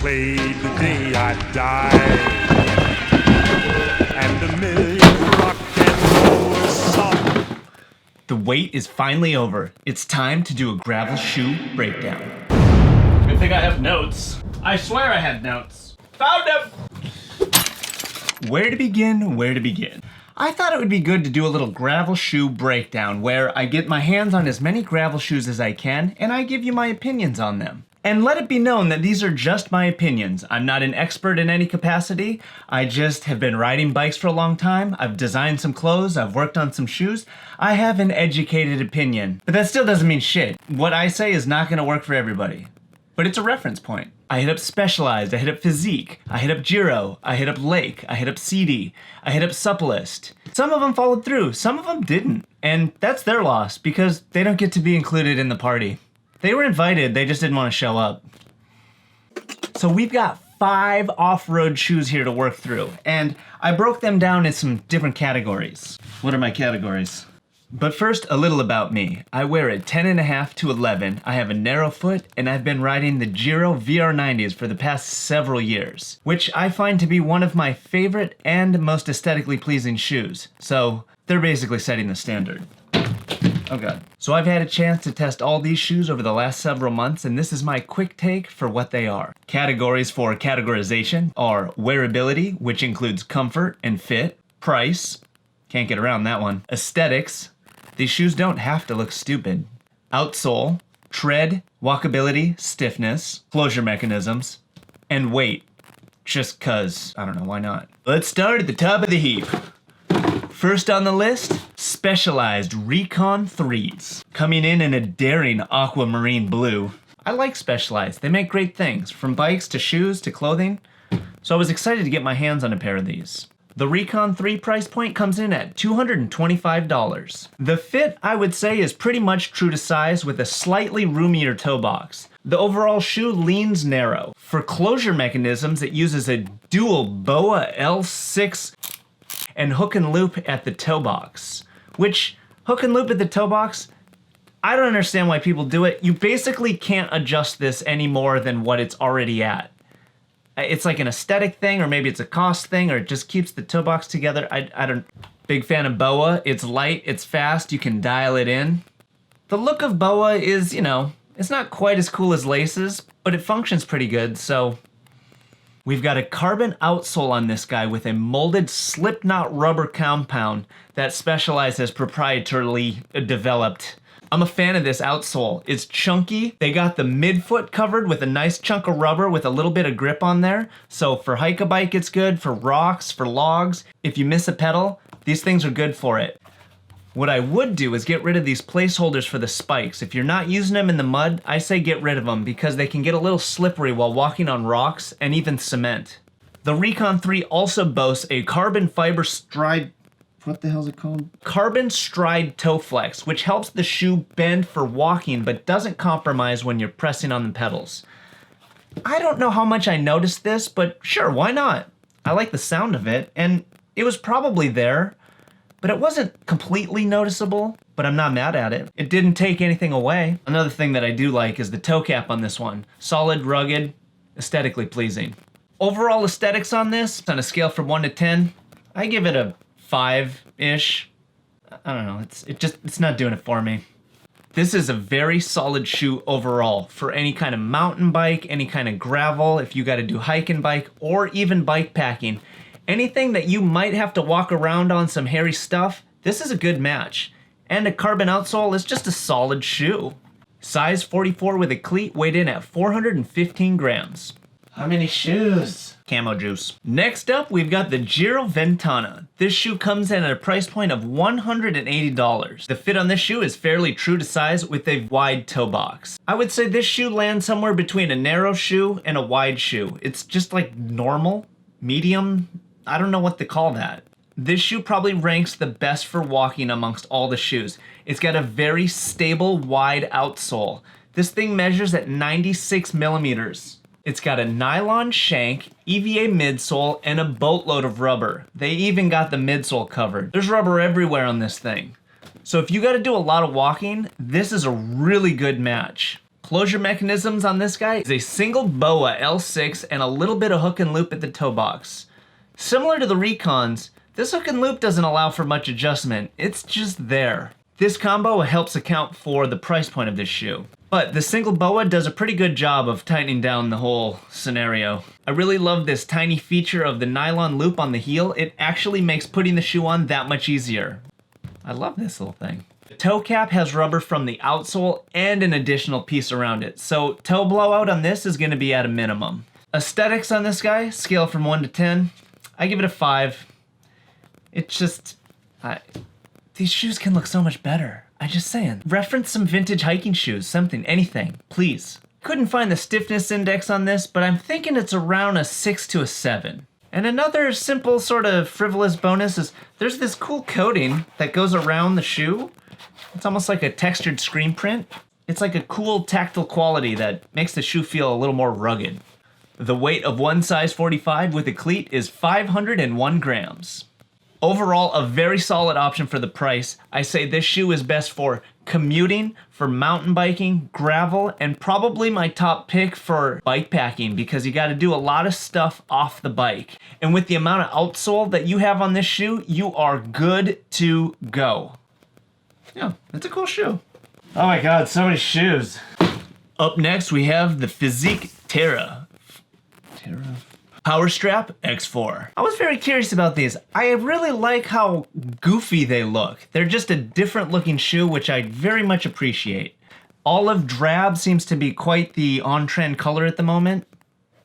played the day I died, and a million rock and roll songs. The wait is finally over. It's time to do a gravel shoe breakdown. Good thing I have notes. I swear I had notes. Found them! Where to begin, where to begin? I thought it would be good to do a little gravel shoe breakdown where I get my hands on as many gravel shoes as I can and I give you my opinions on them. And let it be known that these are just my opinions. I'm not an expert in any capacity. I just have been riding bikes for a long time. I've designed some clothes. I've worked on some shoes. I have an educated opinion. But that still doesn't mean shit. What I say is not gonna work for everybody. But it's a reference point. I hit up Specialized, I hit up Fizik, I hit up Giro, I hit up Lake, I hit up CD, I hit up Cyclist. Some of them followed through, some of them didn't. And that's their loss because they don't get to be included in the party. They were invited, they just didn't want to show up. So we've got 5 off-road shoes here to work through, and I broke them down in some different categories. What are my categories? But first, a little about me. I wear a 10.5 to 11, I have a narrow foot, and I've been riding the Giro VR90s for the past several years, which I find to be one of my favorite and most aesthetically pleasing shoes. So they're basically setting the standard. Oh god. So I've had a chance to test all these shoes over the last several months, and this is my quick take for what they are. Categories for categorization are wearability, which includes comfort and fit, price, can't get around that one, aesthetics, these shoes don't have to look stupid, outsole, tread, walkability, stiffness, closure mechanisms, and weight. Just cause, I don't know, why not? Let's start at the top of the heap. First on the list, Specialized Recon 3s. Coming in a daring aquamarine blue. I like Specialized, they make great things, from bikes to shoes to clothing, so I was excited to get my hands on a pair of these. The Recon 3 price point comes in at $225. The fit, I would say, is pretty much true to size with a slightly roomier toe box. The overall shoe leans narrow. For closure mechanisms, it uses a dual BOA L6 and hook and loop at the toe box. Which, hook and loop at the toe box, I don't understand why people do it. You basically can't adjust this any more than what it's already at. It's like an aesthetic thing, or maybe it's a cost thing, or it just keeps the toe box together. I don't, big fan of BOA. It's light, it's fast, you can dial it in. The look of BOA is, you know, it's not quite as cool as laces, but it functions pretty good, so. We've got a carbon outsole on this guy with a molded slipknot rubber compound that Specialized has proprietarily developed. I'm a fan of this outsole. It's chunky. They got the midfoot covered with a nice chunk of rubber with a little bit of grip on there. So for hike a bike, it's good. For rocks, for logs, if you miss a pedal, these things are good for it. What I would do is get rid of these placeholders for the spikes. If you're not using them in the mud, I say get rid of them because they can get a little slippery while walking on rocks and even cement. The Recon 3 also boasts a carbon fiber stride, what the hell is it called? Carbon stride toe flex, which helps the shoe bend for walking but doesn't compromise when you're pressing on the pedals. I don't know how much I noticed this, but sure, why not? I like the sound of it, and it was probably there, but it wasn't completely noticeable, but I'm not mad at it. It didn't take anything away. Another thing that I do like is the toe cap on this one. Solid, rugged, aesthetically pleasing. Overall aesthetics on this, on a scale from 1 to 10, I give it a 5-ish. I don't know, it's not doing it for me. This is a very solid shoe overall for any kind of mountain bike, any kind of gravel, if you gotta do hike and bike, or even bike packing. Anything that you might have to walk around on some hairy stuff, this is a good match. And a carbon outsole is just a solid shoe. Size 44 with a cleat, weighed in at 415 grams. How many shoes? Camo juice. Next up, we've got the Giro Venata. This shoe comes in at a price point of $180. The fit on this shoe is fairly true to size with a wide toe box. I would say this shoe lands somewhere between a narrow shoe and a wide shoe. It's just like normal, medium, I don't know what to call that. This shoe probably ranks the best for walking amongst all the shoes. It's got a very stable, wide outsole. This thing measures at 96 millimeters. It's got a nylon shank, EVA midsole, and a boatload of rubber. They even got the midsole covered. There's rubber everywhere on this thing. So if you gotta do a lot of walking, this is a really good match. Closure mechanisms on this guy is a single BOA L6 and a little bit of hook and loop at the toe box. Similar to the Recons, this hook and loop doesn't allow for much adjustment, it's just there. This combo helps account for the price point of this shoe. But the single BOA does a pretty good job of tightening down the whole scenario. I really love this tiny feature of the nylon loop on the heel. It actually makes putting the shoe on that much easier. I love this little thing. The toe cap has rubber from the outsole and an additional piece around it, so toe blowout on this is going to be at a minimum. Aesthetics on this guy, scale from 1 to 10, I give it a 5. It's just, these shoes can look so much better. I'm just saying. Reference some vintage hiking shoes, something, anything, please. Couldn't find the stiffness index on this, but I'm thinking it's around a 6 to a 7. And another simple sort of frivolous bonus is there's this cool coating that goes around the shoe. It's almost like a textured screen print. It's like a cool tactile quality that makes the shoe feel a little more rugged. The weight of one size 45 with a cleat is 501 grams. Overall, a very solid option for the price. I say this shoe is best for commuting, for mountain biking, gravel, and probably my top pick for bike packing because you got to do a lot of stuff off the bike. And with the amount of outsole that you have on this shoe, you are good to go. Yeah, it's a cool shoe. Oh my god, so many shoes. Up next, we have the Fizik Terra. Powerstrap X4. I was very curious about these. I really like how goofy they look. They're just a different looking shoe, which I very much appreciate. Olive drab seems to be quite the on-trend color at the moment,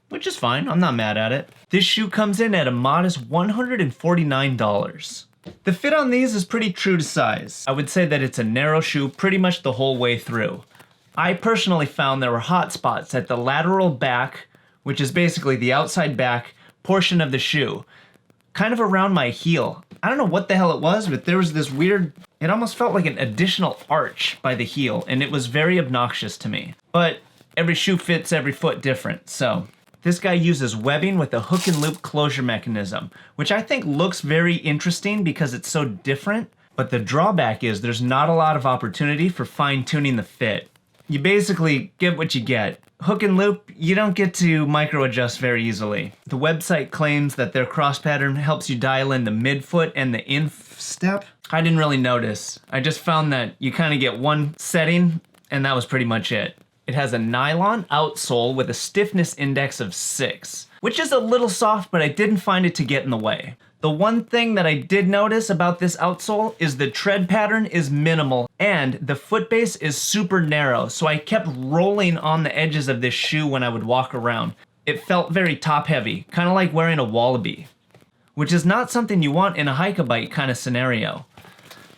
which is fine. I'm not mad at it. This shoe comes in at a modest $149. The fit on these is pretty true to size. I would say that it's a narrow shoe pretty much the whole way through. I personally found there were hot spots at the lateral back, which is basically the outside back portion of the shoe, kind of around my heel. I don't know what the hell it was, but there was this weird, it almost felt like an additional arch by the heel, and it was very obnoxious to me. But every shoe fits every foot different, so. This guy uses webbing with a hook and loop closure mechanism, which I think looks very interesting because it's so different, but the drawback is there's not a lot of opportunity for fine-tuning the fit. You basically get what you get. Hook and loop, you don't get to micro adjust very easily. The website claims that their cross pattern helps you dial in the midfoot and the instep. I didn't really notice. I just found that you kind of get one setting and that was pretty much it. It has a nylon outsole with a stiffness index of 6, which is a little soft, but I didn't find it to get in the way. The one thing that I did notice about this outsole is the tread pattern is minimal and the foot base is super narrow, so I kept rolling on the edges of this shoe when I would walk around. It felt very top heavy, kind of like wearing a wallaby, which is not something you want in a hike-a-bike kind of scenario.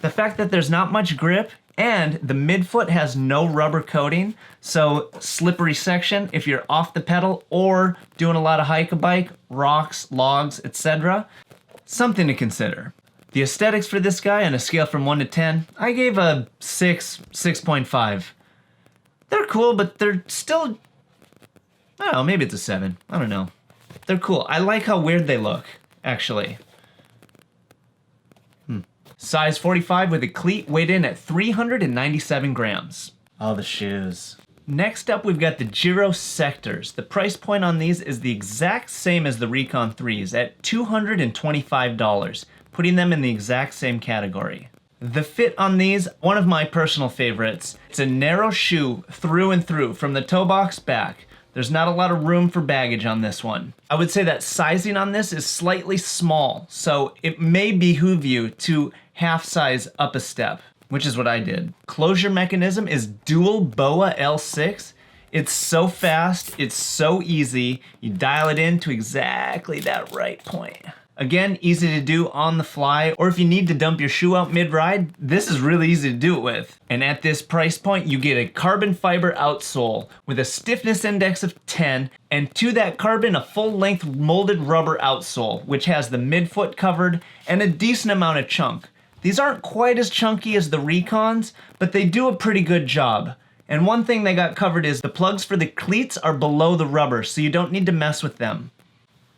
The fact that there's not much grip and the midfoot has no rubber coating, so slippery section if you're off the pedal or doing a lot of hike-a-bike, rocks, logs, etc. Something to consider. The aesthetics for this guy on a scale from 1 to 10, I gave a 6, 6.5. They're cool, but they're still, I don't know, maybe it's a 7. I don't know. They're cool. I like how weird they look, actually. Size 45 with a cleat, weighed in at 397 grams. All the shoes. Next up, we've got the Giro Sectors. The price point on these is the exact same as the Recon 3s at $225, putting them in the exact same category. The fit on these, one of my personal favorites. It's a narrow shoe through and through, from the toe box back. There's not a lot of room for baggage on this one. I would say that sizing on this is slightly small, so it may behoove you to half size up a step, which is what I did. Closure mechanism is dual BOA L6. It's so fast, it's so easy. You dial it in to exactly that right point. Again, easy to do on the fly, or if you need to dump your shoe out mid-ride, this is really easy to do it with. And at this price point, you get a carbon fiber outsole with a stiffness index of 10, and to that carbon, a full-length molded rubber outsole, which has the midfoot covered and a decent amount of chunk. These aren't quite as chunky as the Recons, but they do a pretty good job. And one thing they got covered is the plugs for the cleats are below the rubber, so you don't need to mess with them.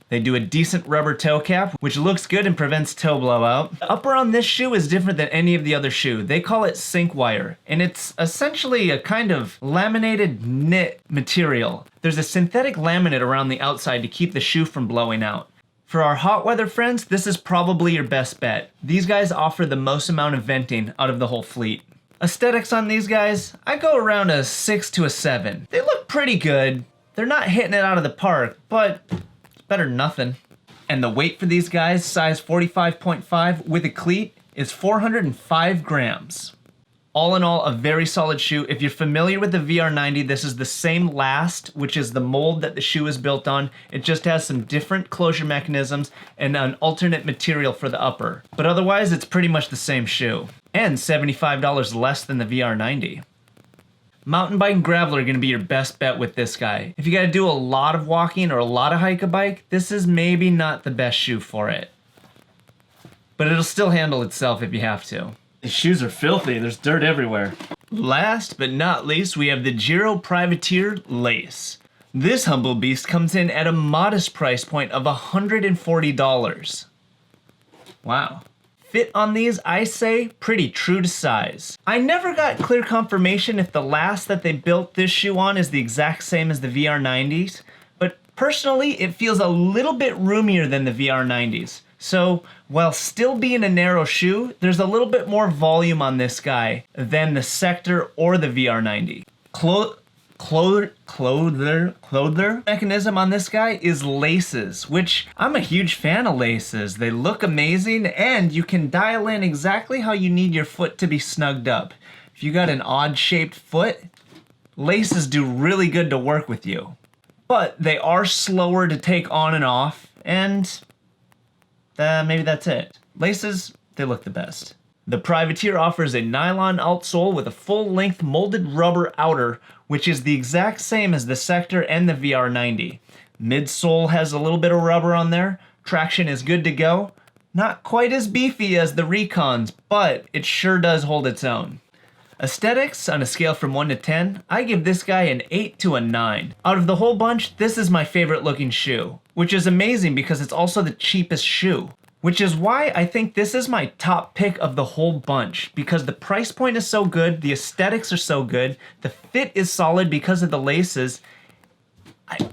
They do a decent rubber toe cap, which looks good and prevents toe blowout. The upper on this shoe is different than any of the other shoe. They call it sink wire, and it's essentially a kind of laminated knit material. There's a synthetic laminate around the outside to keep the shoe from blowing out. For our hot weather friends, this is probably your best bet. These guys offer the most amount of venting out of the whole fleet. Aesthetics on these guys, I go around a 6 to a 7. They look pretty good. They're not hitting it out of the park, but it's better than nothing. And the weight for these guys, size 45.5 with a cleat, is 405 grams. All in all, a very solid shoe. If you're familiar with the VR90, this is the same last, which is the mold that the shoe is built on. It just has some different closure mechanisms and an alternate material for the upper. But otherwise, it's pretty much the same shoe. And $75 less than the VR90. Mountain bike and gravel are going to be your best bet with this guy. If you got to do a lot of walking or a lot of hike-a-bike, this is maybe not the best shoe for it. But it'll still handle itself if you have to. These shoes are filthy. There's dirt everywhere. Last but not least, we have the Giro Privateer Lace. This humble beast comes in at a modest price point of $140. Wow. Fit on these, I say, pretty true to size. I never got clear confirmation if the last that they built this shoe on is the exact same as the VR90s, but personally, it feels a little bit roomier than the VR90s. So, while still being a narrow shoe, there's a little bit more volume on this guy than the Sector or the VR90. Clother mechanism on this guy is laces, which I'm a huge fan of laces. They look amazing, and you can dial in exactly how you need your foot to be snugged up. If you got an odd-shaped foot, laces do really good to work with you. But they are slower to take on and off, and maybe that's it. Laces, they look the best. The Privateer offers a nylon outsole with a full-length molded rubber outer, which is the exact same as the Sector and the VR90. Midsole has a little bit of rubber on there. Traction is good to go. Not quite as beefy as the Recons, but it sure does hold its own. Aesthetics, on a scale from 1 to 10, I give this guy an 8 to a 9. Out of the whole bunch, this is my favorite looking shoe, which is amazing because it's also the cheapest shoe. Which is why I think this is my top pick of the whole bunch, because the price point is so good, the aesthetics are so good, the fit is solid because of the laces.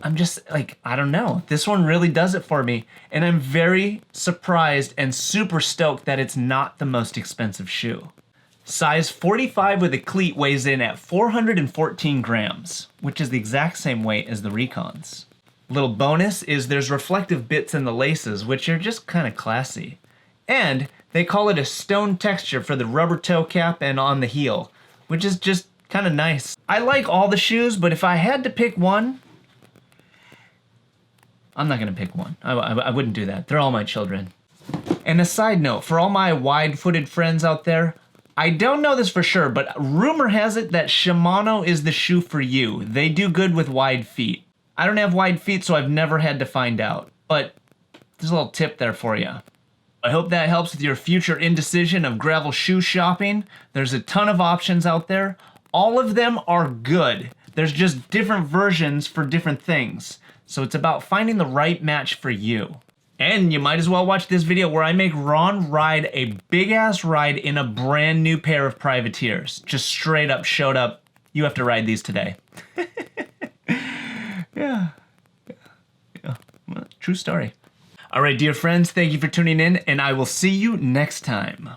I'm just like, I don't know. This one really does it for me, and I'm very surprised and super stoked that it's not the most expensive shoe. Size 45 with a cleat weighs in at 414 grams, which is the exact same weight as the Recons. Little bonus is there's reflective bits in the laces, which are just kind of classy. And they call it a stone texture for the rubber toe cap and on the heel, which is just kind of nice. I like all the shoes, but if I had to pick one, I'm not going to pick one. I wouldn't do that. They're all my children. And a side note, for all my wide-footed friends out there, I don't know this for sure, but rumor has it that Shimano is the shoe for you. They do good with wide feet. I don't have wide feet, so I've never had to find out. But there's a little tip there for you. I hope that helps with your future indecision of gravel shoe shopping. There's a ton of options out there. All of them are good. There's just different versions for different things. So it's about finding the right match for you. And you might as well watch this video where I make Ron ride a big-ass ride in a brand new pair of Privateers. Just straight up showed up. You have to ride these today. Yeah. Well, true story. All right, dear friends, thank you for tuning in, and I will see you next time.